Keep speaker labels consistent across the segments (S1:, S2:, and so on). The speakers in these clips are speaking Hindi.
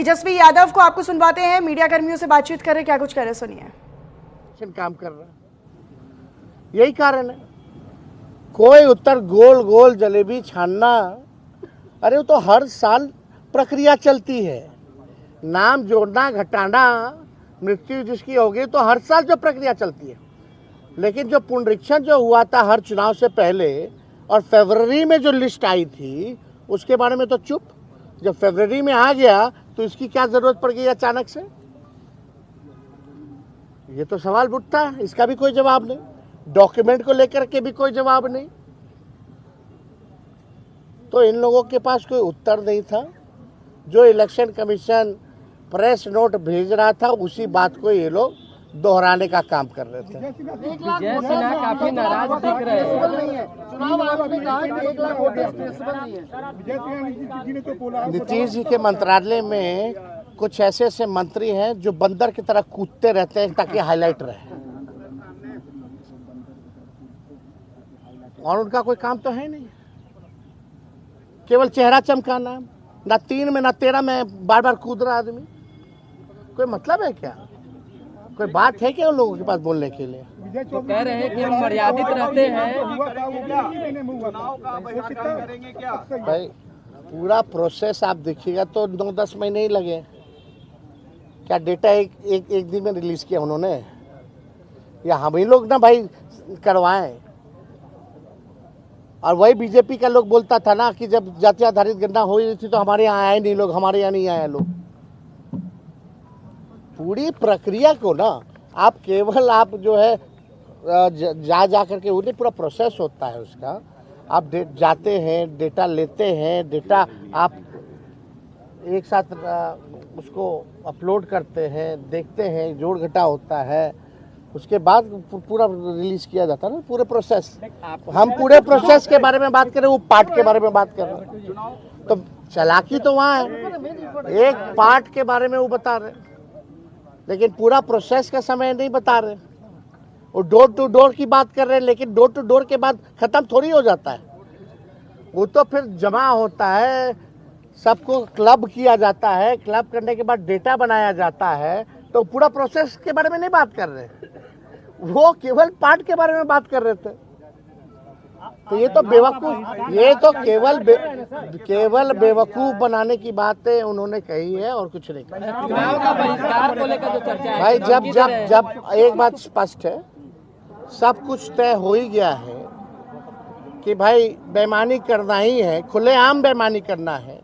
S1: तेजस्वी यादव को आपको सुनवाते हैं, मीडिया कर्मियों से बातचीत कर रहे, क्या कुछ कर रहे सुनिए।
S2: काम कर रहा है, यही कारण है। कोई उत्तर गोल गोल जलेबी छानना, अरे वो तो हर साल प्रक्रिया चलती है। नाम जोड़ना घटाना, मृत्यु जिसकी होगी तो हर साल जो प्रक्रिया चलती है। लेकिन जो पुनरीक्षण जो हुआ था हर चुनाव से पहले और फरवरी में जो लिस्ट आई थी उसके बारे में तो चुप। जब फरवरी में आ गया तो इसकी क्या जरूरत पड़ गई अचानक से, ये तो सवाल उठता है। इसका भी कोई जवाब नहीं, डॉक्यूमेंट को लेकर के भी कोई जवाब नहीं। तो इन लोगों के पास कोई उत्तर नहीं था। जो इलेक्शन कमीशन प्रेस नोट भेज रहा था उसी बात को ये लोग दोहराने का काम कर रहे थे।
S3: विजय सिन्हा काफी नाराज दिख रहे हैं।
S2: नीतीश जी के मंत्रालय में कुछ ऐसे ऐसे मंत्री हैं जो बंदर की तरह कूदते रहते हैं ताकि हाईलाइट रहे, और उनका कोई काम तो है नहीं, केवल चेहरा चमकाना। ना 3 में ना 13 में बार बार कूद रहा आदमी। कोई मतलब है क्या? कोई बात है क्या उन लोगों के पास बोलने के लिए?
S3: तो कह रहे हैं कि हम मर्यादित रहते हैं।
S2: भाई पूरा प्रोसेस आप देखिएगा तो 9-10 महीने ही लगे। क्या डेटा एक दिन में रिलीज किया उन्होंने, या हम ही लोग ना भाई करवाएं? और वही बीजेपी का लोग बोलता था ना कि जब जाति आधारित गणना हो रही थी तो हमारे यहाँ आए नहीं लोग, हमारे यहाँ नहीं आए लोग। पूरी प्रक्रिया को ना आप केवल आप जो है जा करके उन्हें पूरा प्रोसेस होता है उसका। आप जाते हैं, डेटा लेते हैं, डेटा आप एक साथ उसको अपलोड करते हैं, देखते हैं, जोड़ घटा होता है, उसके बाद पूरा रिलीज किया जाता है ना, पूरे प्रोसेस। हम पूरे प्रोसेस के बारे में बात करें, वो पार्ट के बारे में बात कर रहे हैं। तो चालाकी तो वहाँ है, एक पार्ट के बारे में वो बता रहे, लेकिन पूरा प्रोसेस का समय नहीं बता रहे। वो डोर टू डोर की बात कर रहे हैं, लेकिन डोर टू डोर के बाद खत्म थोड़ी हो जाता है। वो तो फिर जमा होता है, सबको क्लब किया जाता है, क्लब करने के बाद डेटा बनाया जाता है। तो पूरा प्रोसेस के बारे में नहीं बात कर रहे, वो केवल पार्ट के बारे में बात कर रहे थे। तो ये तो बेवकूफ, ये तो केवल बेवकूफ बनाने की बातें उन्होंने कही है और कुछ नहीं कहा।
S3: चुनाव का बहिष्कार को लेकर जो चर्चा है,
S2: भाई जब एक बात स्पष्ट है, सब कुछ तय हो ही गया है कि भाई बेईमानी करना ही है, खुलेआम बेईमानी करना है,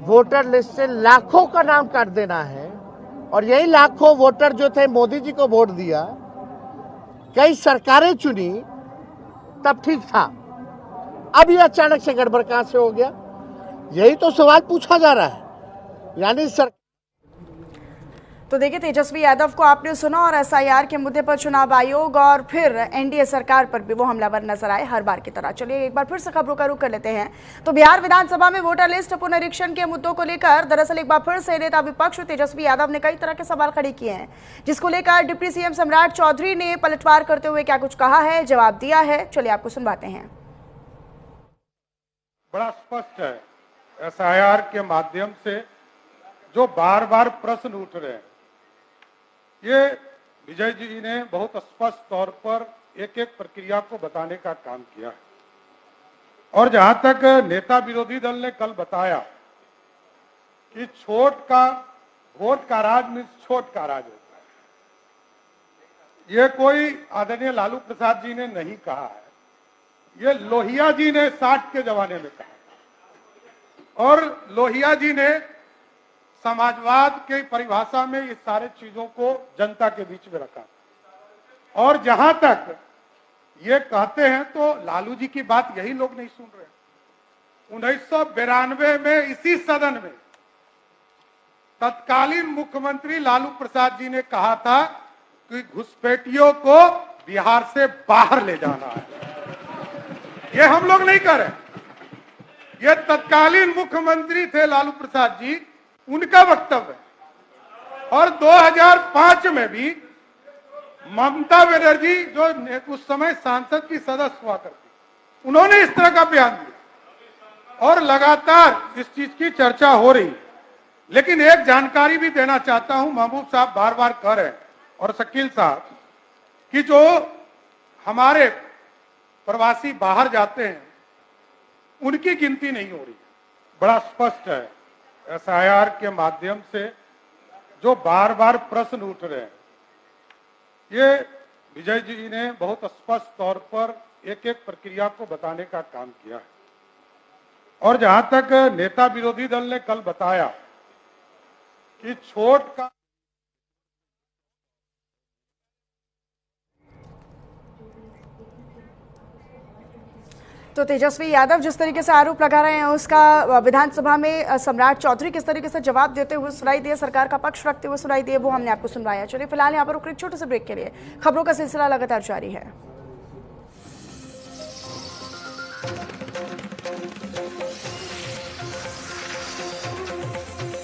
S2: वोटर लिस्ट से लाखों का नाम काट देना है। और यही लाखों वोटर जो थे मोदी जी को वोट दिया, कई सरकारें चुनी, तब ठीक था। अब ये अचानक से गड़बड़ कहां से हो गया, यही तो सवाल पूछा जा रहा है। यानी
S1: तो देखिए, तेजस्वी यादव को आपने सुना और एसआईआर के मुद्दे पर चुनाव आयोग और फिर एनडीए सरकार पर भी वो हमलावर नजर आए हर बार की तरह। चलिए एक बार फिर से खबरों का रुख कर लेते हैं। तो बिहार विधानसभा में वोटर लिस्ट पुनरीक्षण के मुद्दों को लेकर दरअसल एक बार फिर से नेता विपक्ष तेजस्वी यादव ने कई तरह के सवाल खड़े किए हैं, जिसको लेकर डिप्टी सीएम सम्राट चौधरी ने पलटवार करते हुए क्या कुछ कहा है, जवाब दिया है। चलिए आपको सुनवाते हैं।
S4: बड़ा स्पष्ट है, एसआईआर के माध्यम से जो बार बार प्रश्न उठ रहे हैं, ये विजय जी ने बहुत स्पष्ट तौर पर एक एक प्रक्रिया को बताने का काम किया है। और जहां तक नेता विरोधी दल ने कल बताया कि छोट का वोट का राज में छोट का राज होता है, ये कोई आदरणीय लालू प्रसाद जी ने नहीं कहा है, ये लोहिया जी ने 60 के जमाने में कहा। और लोहिया जी ने समाजवाद के परिभाषा में इस सारे चीजों को जनता के बीच में रखा। और जहां तक ये कहते हैं तो लालू जी की बात यही लोग नहीं सुन रहे। 1992 में इसी सदन में तत्कालीन मुख्यमंत्री लालू प्रसाद जी ने कहा था कि घुसपैठियों को बिहार से बाहर ले जाना है। ये हम लोग नहीं कर रहे, ये तत्कालीन मुख्यमंत्री थे लालू प्रसाद जी, उनका वक्तव्य है। और 2005 में भी ममता बनर्जी जो उस समय सांसद की सदस्य हुआ करती, उन्होंने इस तरह का बयान दिया। और लगातार इस चीज की चर्चा हो रही। लेकिन एक जानकारी भी देना चाहता हूं, महबूब साहब बार बार कह रहे हैं और शकील साहब कि जो हमारे प्रवासी बाहर जाते हैं उनकी गिनती नहीं हो रही। बड़ा स्पष्ट है एसआईआर के माध्यम से जो बार बार प्रश्न उठ रहे हैं, ये विजय जी ने बहुत स्पष्ट तौर पर एक एक प्रक्रिया को बताने का काम किया है। और जहां तक नेता विरोधी दल ने कल बताया कि छोट का
S1: तो तेजस्वी यादव जिस तरीके से आरोप लगा रहे हैं उसका विधानसभा में सम्राट चौधरी किस तरीके से जवाब देते हुए सुनाई दिए, सरकार का पक्ष रखते हुए सुनाई दिए, वो हमने आपको सुनवाया। चलिए फिलहाल यहाँ पर रुक एक छोटे से ब्रेक के लिए, खबरों का सिलसिला लगातार जारी है।